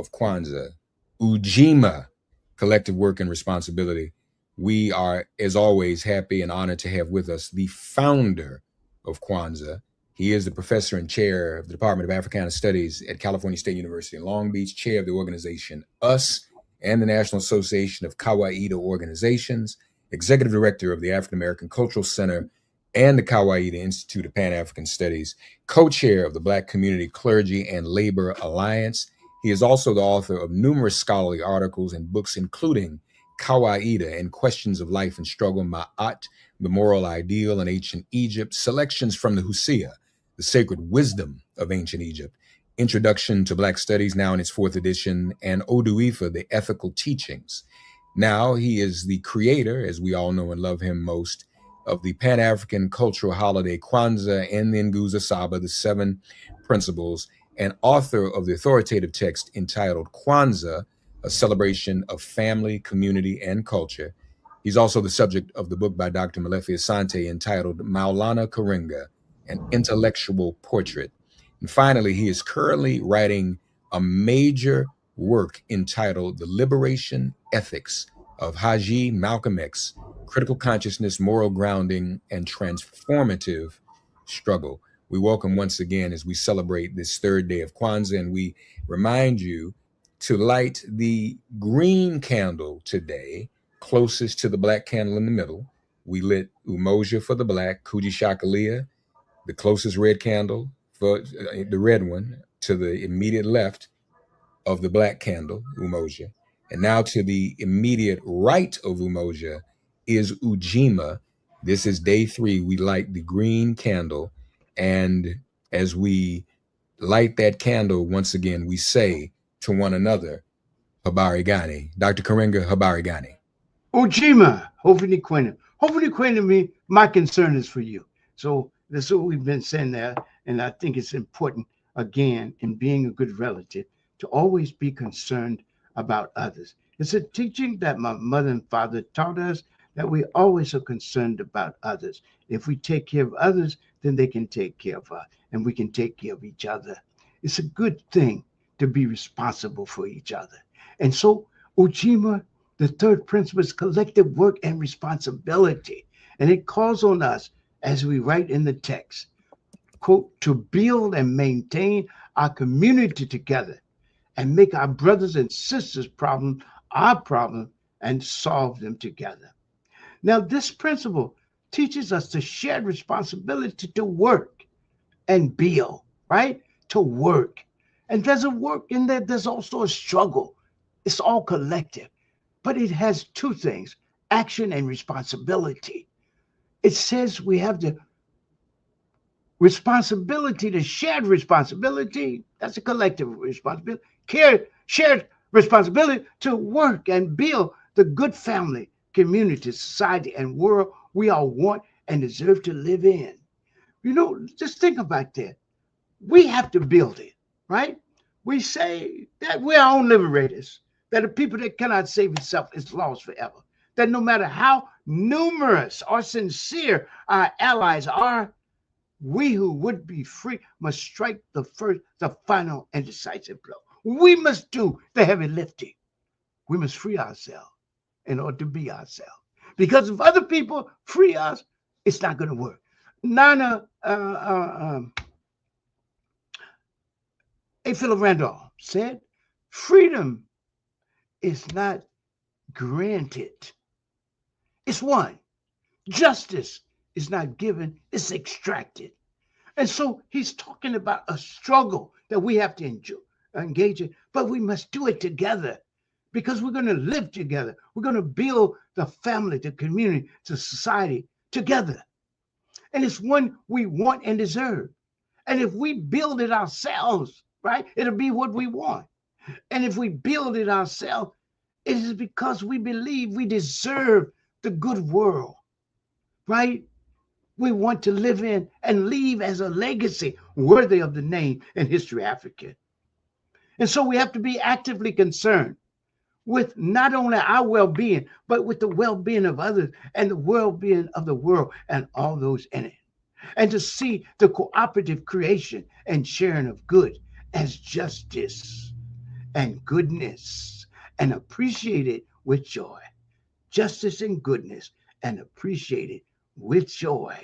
of Kwanzaa, Ujima, collective work and responsibility. We are, as always, happy and honored to have with us the founder of Kwanzaa. He is the professor and chair of the Department of Africana Studies at California State University in Long Beach, chair of the organization US and the National Association of Kawaida Organizations, executive director of the African American Cultural Center and the Kawaida Institute of Pan-African Studies, co-chair of the Black Community Clergy and Labor Alliance. He is also the author of numerous scholarly articles and books, including Kawaida and Questions of Life and Struggle, Ma'at, the Moral Ideal in Ancient Egypt, Selections from the Hosea, the Sacred Wisdom of Ancient Egypt, Introduction to Black Studies, now in its fourth edition, and Oduifa, the Ethical Teachings. Now he is the creator, as we all know and love him most, of the Pan-African cultural holiday Kwanzaa and the Nguza Saba, the Seven Principles, and author of the authoritative text entitled Kwanzaa, a celebration of family, community, and culture. He's also the subject of the book by Dr. Molefi Asante entitled Maulana Karenga, an intellectual portrait. And finally, he is currently writing a major work entitled The Liberation Ethics of Haji Malcolm X, Critical Consciousness, Moral Grounding, and Transformative Struggle. We welcome once again as we celebrate this third day of Kwanzaa, and we remind you to light the green candle today, closest to the black candle in the middle. We lit Umoja for the black, Kuji Shakalia, the closest red candle for the red one, to the immediate left of the black candle, Umoja. And now to the immediate right of Umoja is Ujima. This is day 3. We light the green candle. And as we light that candle, once again, we say to one another, Habari Gani. Dr. Karenga, Habari Gani. Ujima, hopefully Quinn. Hopefully Quinn, me, my concern is for you. So that's what we've been saying there. And I think it's important, again, in being a good relative, to always be concerned about others. It's a teaching that my mother and father taught us, that we always are concerned about others. If we take care of others, then they can take care of us, and we can take care of each other. It's a good thing to be responsible for each other. And so, Ujima, the third principle is collective work and responsibility. And it calls on us, as we write in the text, quote, to build and maintain our community together and make our brothers and sisters' problems our problem and solve them together. Now, this principle teaches us the shared responsibility to work and build, right? To work. And there's a work in there, there's also a struggle. It's all collective, but it has two things, action and responsibility. It says we have the responsibility, the shared responsibility, that's a collective responsibility, shared responsibility to work and build the good family, community, society, and world we all want and deserve to live in. You know, just think about that. We have to build it, right? We say that we're our own liberators, that a people that cannot save itself is lost forever, that no matter how numerous or sincere our allies are, we who would be free must strike the final and decisive blow. We must do the heavy lifting. We must free ourselves in order to be ourselves. Because if other people free us, it's not going to work. Nana A. Philip Randolph said, freedom is not granted. It's won. Justice is not given, it's extracted. And so he's talking about a struggle that we have to engage in, but we must do it together because we're going to live together. We're going to build the family, the community, the society together. And it's one we want and deserve. And if we build it ourselves, right, it'll be what we want. And if we build it ourselves, it is because we believe we deserve the good world, right? We want to live in and leave as a legacy worthy of the name and history African. And so we have to be actively concerned with not only our well-being, but with the well-being of others and the well-being of the world and all those in it. And to see the cooperative creation and sharing of good as justice. and goodness, and appreciate it with joy. Justice and goodness, and appreciate it with joy.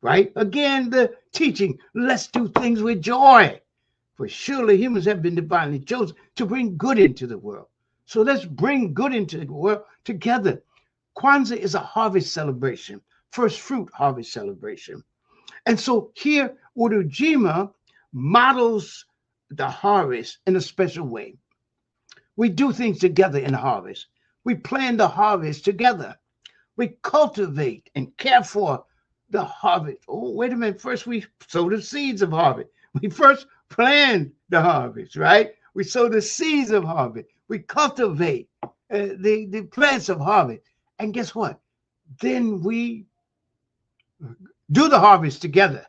Right? Again, the teaching, let's do things with joy. For surely humans have been divinely chosen to bring good into the world. So let's bring good into the world together. Kwanzaa is a harvest celebration, first fruit harvest celebration. And so here, Ujima models the harvest in a special way. We do things together in the harvest. We plan the harvest together. We cultivate and care for the harvest. Oh, wait a minute. First, we sow the seeds of harvest. We first plan the harvest, right? We sow the seeds of harvest. We cultivate the plants of harvest. And guess what? Then we do the harvest together.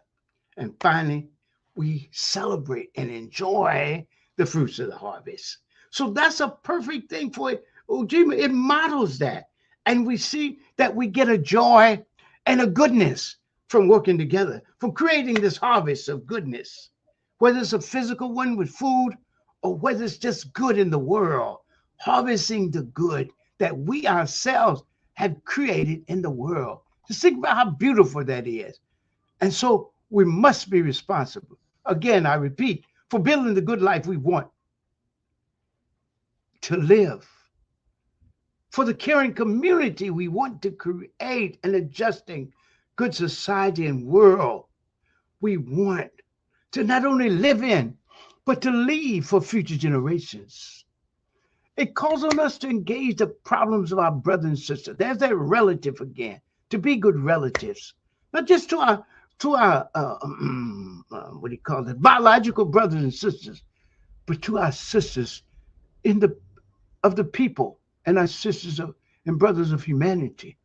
And finally, we celebrate and enjoy the fruits of the harvest. So that's a perfect thing for it. Ujima, it models that. And we see that we get a joy and a goodness from working together, from creating this harvest of goodness, whether it's a physical one with food or whether it's just good in the world, harvesting the good that we ourselves have created in the world. Just think about how beautiful that is. And so we must be responsible. Again, I repeat, for building the good life we want to live, for the caring community we want to create, and adjusting good society and world we want to not only live in, but to leave for future generations. It calls on us to engage the problems of our brothers and sisters. There's that relative again, to be good relatives, not just to our what do you call it, biological brothers and sisters, but to our sisters in the of the people and our sisters of, and brothers of humanity.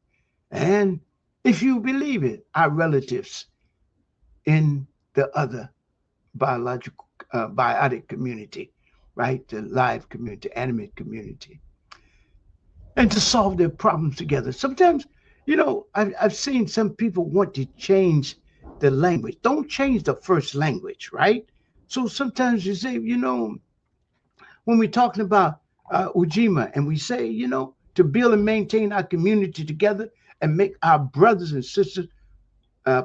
And if you believe it, our relatives in the other biological, biotic community, right? The live community, animate community, and to solve their problems together. Sometimes, I've seen some people want to change the language. Don't change the first language, right? So sometimes you say, when we're talking about Ujima, and we say, to build and maintain our community together and make our brothers and sisters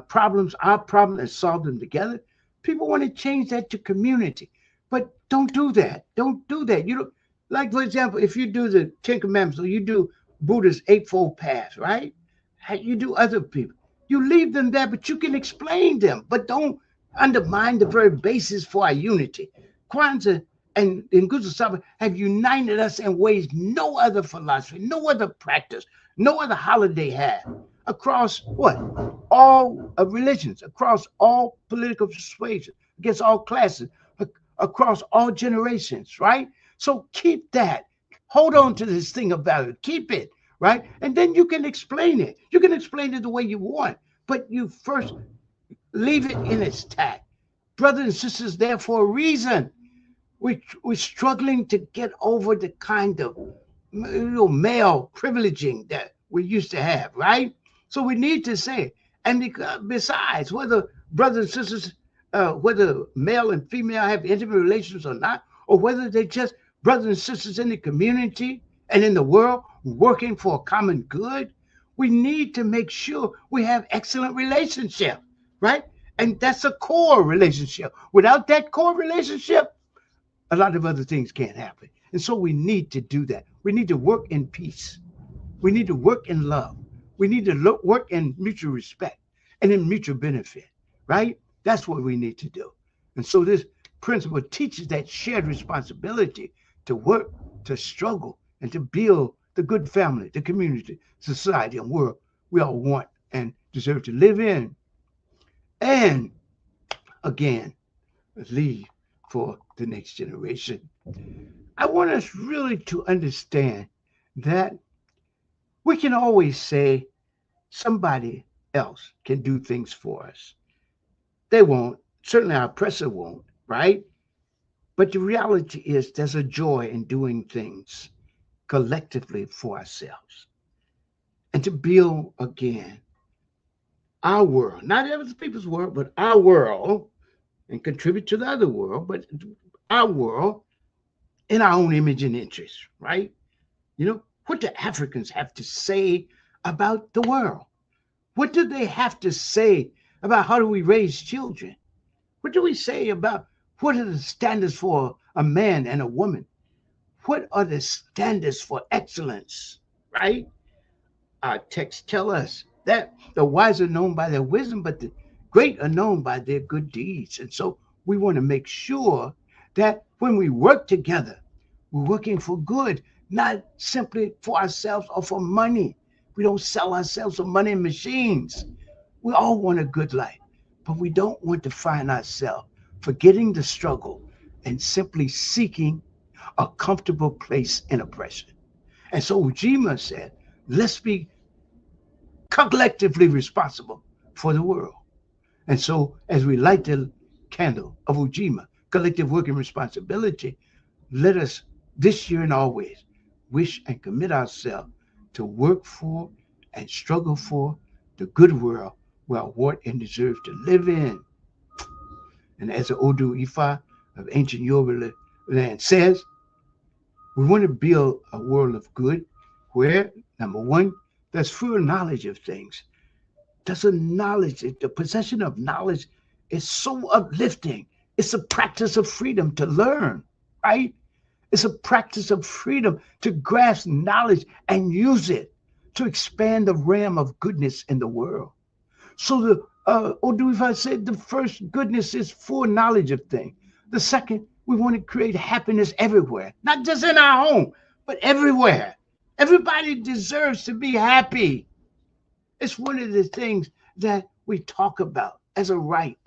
problems our problem and solve them together. People want to change that to community, but don't do that. Don't do that. You know, like for example, if you do the Ten Commandments or you do Buddha's Eightfold Path, right? You do other people. You leave them there, but you can explain them, but don't undermine the very basis for our unity. Kwanzaa and Good Sabbath have united us in ways no other philosophy, no other practice, no other holiday has across what? All religions, across all political persuasions, against all classes, across all generations, right? So keep that. Hold on to this thing about it. Keep it, right? And then you can explain it. You can explain it the way you want, but you first leave it in its tact. Brothers and sisters, there for a reason. We're struggling to get over the kind of male privileging that we used to have, right? So we need to say, and besides, whether brothers and sisters, whether male and female have intimate relations or not, or whether they're just brothers and sisters in the community and in the world working for a common good, we need to make sure we have excellent relationship, right? And that's a core relationship. Without that core relationship, a lot of other things can't happen. And so we need to do that. We need to work in peace. We need to work in love. We need to work in mutual respect and in mutual benefit, right? That's what we need to do. And so this principle teaches that shared responsibility to work, to struggle, and to build the good family, the community, society, and world we all want and deserve to live in. And again, leave for the next generation. I want us really to understand that we can always say somebody else can do things for us. They won't. Certainly our oppressor won't, right? But the reality is there's a joy in doing things collectively for ourselves and to build again our world, not other people's world, but our world, and contribute to the other world, but our world in our own image and interest, right? What do Africans have to say about the world? What do they have to say about how do we raise children? What do we say about what are the standards for a man and a woman? What are the standards for excellence, right? Our texts tell us that the wise are known by their wisdom, but the great are known by their good deeds. And so we want to make sure that when we work together, we're working for good, not simply for ourselves or for money. We don't sell ourselves for money and machines. We all want a good life, but we don't want to find ourselves forgetting the struggle and simply seeking a comfortable place in oppression. And so Ujima said, let's be collectively responsible for the world. And so as we light the candle of Ujima, collective working responsibility, let us this year and always wish and commit ourselves to work for and struggle for the good world we are worth and deserve to live in. And as the Odu Ifa of ancient Yoruba land says, we want to build a world of good where, number one, there's full knowledge of things. There's a knowledge, the possession of knowledge is so uplifting. It's a practice of freedom to learn, right? It's a practice of freedom to grasp knowledge and use it to expand the realm of goodness in the world. So or do if I said the first goodness is full knowledge of things. The second, we want to create happiness everywhere, not just in our home, but everywhere. Everybody deserves to be happy. It's one of the things that we talk about as a right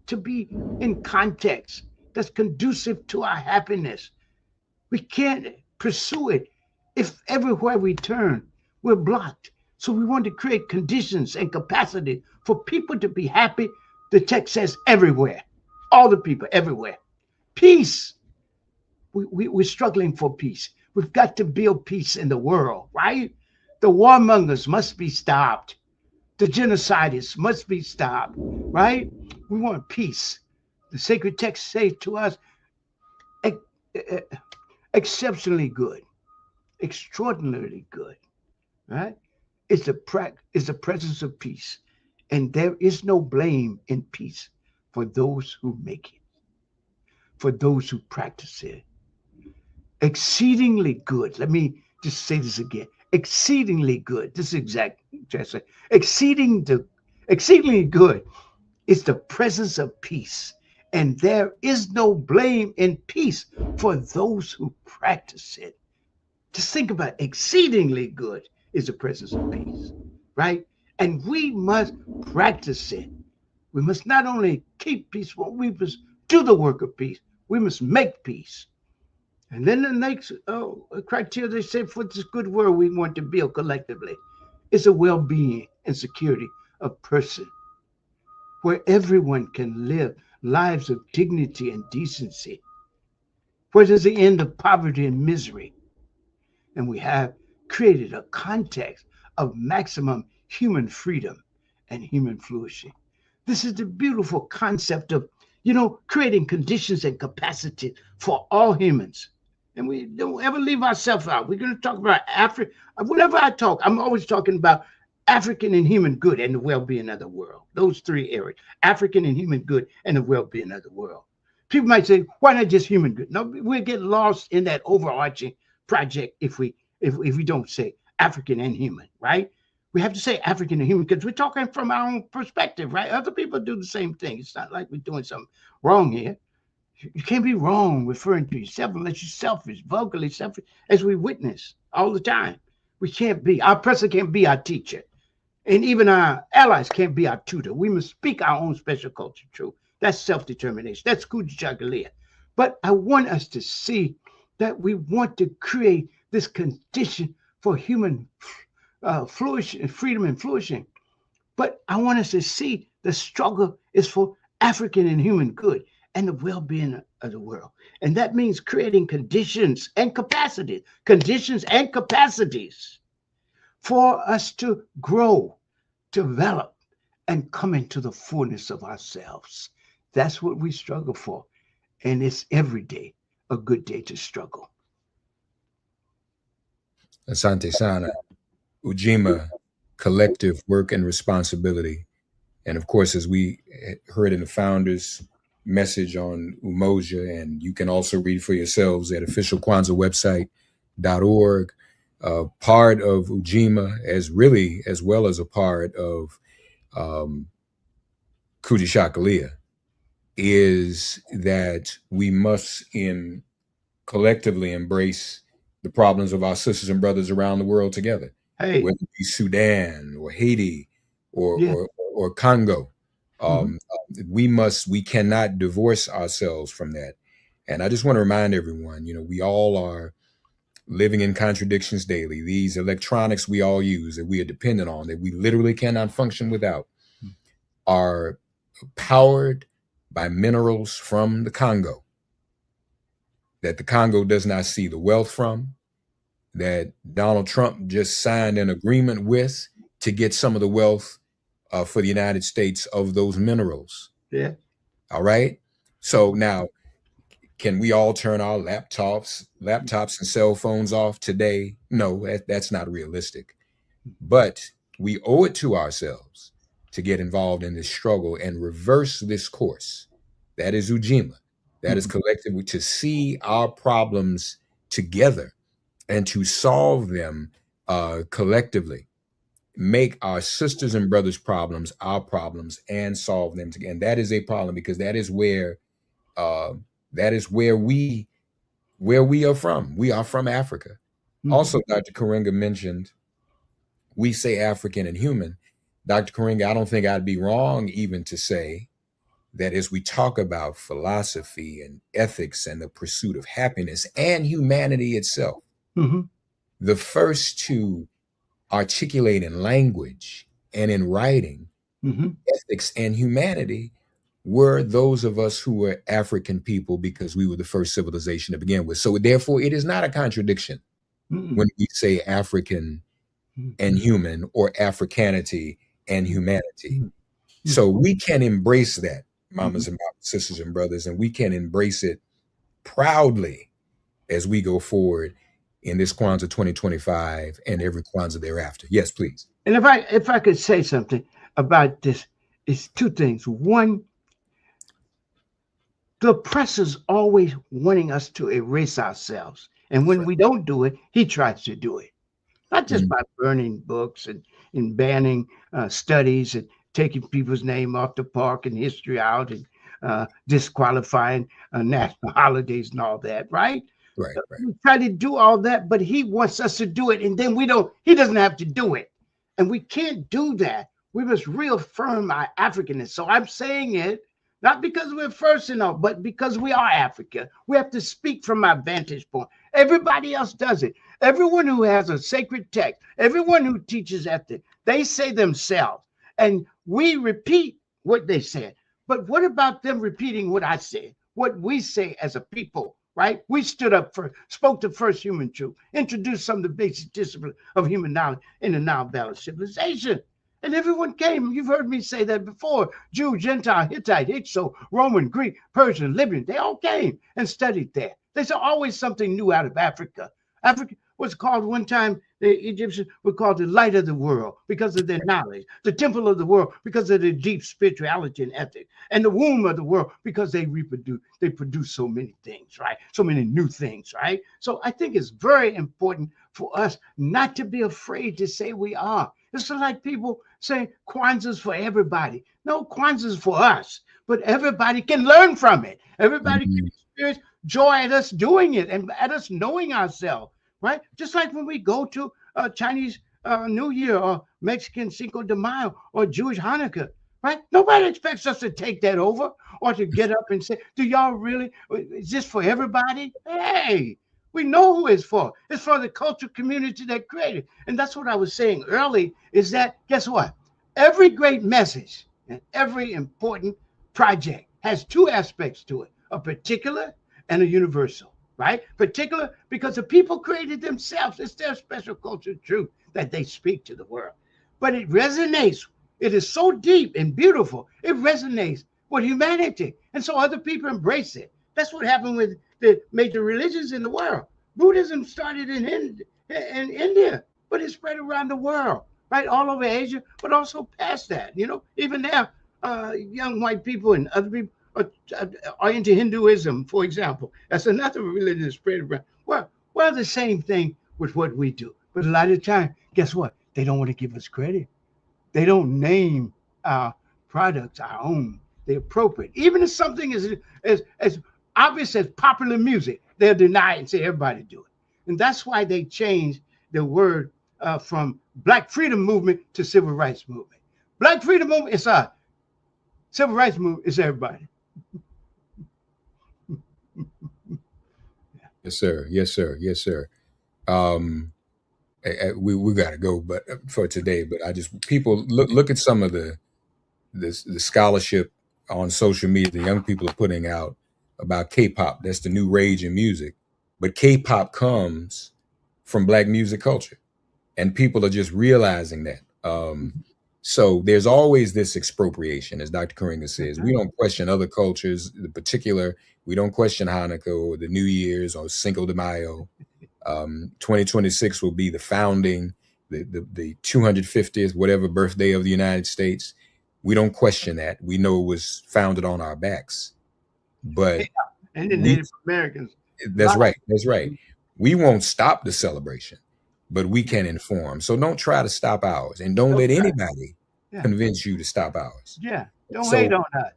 to be in context that's conducive to our happiness. We can't pursue it if everywhere we turn, we're blocked. So we want to create conditions and capacity for people to be happy. The text says everywhere, all the people, everywhere. Peace. We're struggling for peace. We've got to build peace in the world, right? The warmongers must be stopped. The genocidists must be stopped, right? We want peace. The sacred texts say to us, exceptionally good, extraordinarily good, right? It's the presence of peace. And there is no blame in peace for those who make it, for those who practice it. Exceedingly good. Let me just say this again. Exceedingly good. This is exact translation. Exceedingly good is the presence of peace. And there is no blame in peace for those who practice it. Just think about it. Exceedingly good is the presence of peace, right? And we must practice it. We must not only keep peace, but we must do the work of peace. We must make peace. And then the next criteria they say for this good world we want to build collectively is a well-being and security of person, where everyone can live lives of dignity and decency, where there's the end of poverty and misery. And we have created a context of maximum human freedom and human flourishing. This is the beautiful concept of, creating conditions and capacity for all humans. And we don't ever leave ourselves out. We're going to talk about Africa. Whenever I talk, I'm always talking about African and human good and the well-being of the world. Those three areas: African and human good and the well-being of the world. People might say, why not just human good? No, we'll get lost in that overarching project if we don't say African and human, right? We have to say African and human because we're talking from our own perspective, right? Other people do the same thing. It's not like we're doing something wrong here. You can't be wrong referring to yourself unless you're selfish, vocally selfish, as we witness all the time. We can't be. Our president can't be our teacher. And even our allies can't be our tutor. We must speak our own special culture truth. That's self-determination. That's Kujagalia. But I want us to see that we want to create this condition for human flourishing, freedom and flourishing. But I want us to see the struggle is for African and human good and the well-being of the world. And that means creating conditions and capacities for us to grow, develop, and come into the fullness of ourselves. That's what we struggle for. And it's every day a good day to struggle. Asante Sana, Ujima, collective work and responsibility. And of course, as we heard in the founders' message on Umoja, and you can also read for yourselves at official Kwanzaa website.org, part of Ujima, as well as a part of um, Kujishakalia, is that we must collectively embrace the problems of our sisters and brothers around the world together, Hey, whether it be Sudan or Haiti or yeah. or, or Congo. Hmm. We cannot divorce ourselves from that. And I just want to remind everyone, we all are living in contradictions daily. These electronics we all use that we are dependent on, that we literally cannot function without, are powered by minerals from the Congo that the Congo does not see the wealth from, that Donald Trump just signed an agreement with to get some of the wealth for the United States of those minerals. Yeah. All right. So now, can we all turn our laptops and cell phones off today? No, that's not realistic. But we owe it to ourselves to get involved in this struggle and reverse this course. That is Ujima. That is Mhm. collective, to see our problems together and to solve them collectively. Make our sisters and brothers' problems our problems and solve them together. And that is a problem because uh, that is where we are from. We are from Africa. Mhm. Also, Dr. Karenga mentioned we say African and human. Dr. Karenga, I don't think I'd be wrong even to say that as we talk about philosophy and ethics and the pursuit of happiness and humanity itself, Mhm. the first to articulate in language and in writing Mhm. ethics and humanity were those of us who were African people because we were the first civilization to begin with. So, therefore, it is not a contradiction Mhm. when we say African Mhm. and human or Africanity and Mhm. humanity. Mhm. So, we can embrace that, Mhm. mamas and papas, sisters and brothers, and we can embrace it proudly as we go forward in this Kwanzaa 2025 and every Kwanzaa thereafter. Yes, please. And if I could say something about this, it's two things. One, the press is always wanting us to erase ourselves, and That's when right. we don't do it, he tries to do it. Not just Mhm. by burning books and banning studies and taking people's name off the park and history out and disqualifying national holidays and all that, right? Right, right. We try to do all that, but he wants us to do it, and then we don't. He doesn't have to do it, and we can't do that. We must reaffirm our Africanness. So I'm saying it not because we're first in all, but because we are Africa. We have to speak from our vantage point. Everybody else does it. Everyone who has a sacred text, everyone who teaches ethics, they say themselves, and we repeat what they said. But what about them repeating what I said, what we say as a people, right? We stood up first, spoke the first human truth, introduced some of the basic disciplines of human knowledge in a now balanced civilization. And everyone came. You've heard me say that before. Jew, Gentile, Hittite, Hykso, Roman, Greek, Persian, Libyan, they all came and studied there. There's always something new out of Africa. Africa was called one time, the Egyptians were called the light of the world because of their knowledge, the temple of the world because of their deep spirituality and ethics, and the womb of the world because they produce so many things, right? So many new things, right? So I think it's very important for us not to be afraid to say we are. It's like people say Kwanzaa's for everybody. No, Kwanzaa's for us, but everybody can learn from it. Everybody can Mhm. experience joy at us doing it and at us knowing ourselves, right? Just like when we go to Chinese New Year or Mexican Cinco de Mayo or Jewish Hanukkah, right? Nobody expects us to take that over or to get up and say, "Do y'all really? Is this for everybody?" Hey, we know who it's for. It's for the cultural community that created. And that's what I was saying early is that, guess what? Every great message and every important project has two aspects to it, a particular and a universal, right? Particular because the people created themselves. It's their special cultural truth that they speak to the world. But it resonates. It is so deep and beautiful. It resonates with humanity. And so other people embrace it. That's what happened with the major religions in the world. Buddhism started in India, but it spread around the world, right, all over Asia, but also past that. Even now, young white people and other people are into Hinduism, for example. That's another religion that spread around. Well, the same thing with what we do, but a lot of the time, guess what? They don't want to give us credit. They don't name our products our own. They're appropriate. Even if something is as obvious as popular music, they'll deny it and say everybody do it. And that's why they changed the word from Black Freedom Movement to Civil Rights Movement. Black Freedom Movement is us. Civil Rights Movement is everybody. Yes, sir. Yes, sir. Yes, sir. We got to go, but for today. But people look at some of the scholarship on social media the young people are putting out about K-pop. That's the new rage in music, but K-pop comes from Black music culture, and people are just realizing that. So there's always this expropriation, as Dr. Karenga says. We don't question other cultures, in particular. We don't question Hanukkah or the New Year's or Cinco de Mayo. 2026 will be the founding, the 250th, whatever birthday of the United States. We don't question that. We know it was founded on our backs. But and the Native Americans. That's right. That's right. We won't stop the celebration, but we can inform. So don't try to stop ours, and don't let anybody convince you to stop ours. Yeah. Don't hate on us.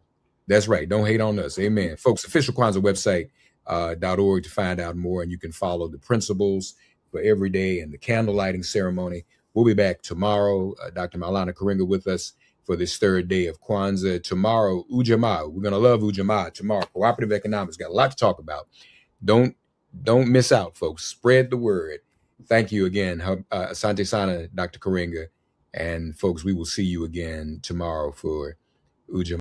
That's right. Don't hate on us. Amen. Folks, official Kwanzaa website, .org to find out more, and you can follow the principles for every day and the candle lighting ceremony. We'll be back tomorrow. Dr. Maulana Karenga with us for this third day of Kwanzaa. Tomorrow, Ujima. We're going to love Ujima tomorrow. Cooperative economics. Got a lot to talk about. Don't miss out, folks. Spread the word. Thank you again, Asante Sana, Dr. Karenga. And folks, we will see you again tomorrow for Ujima.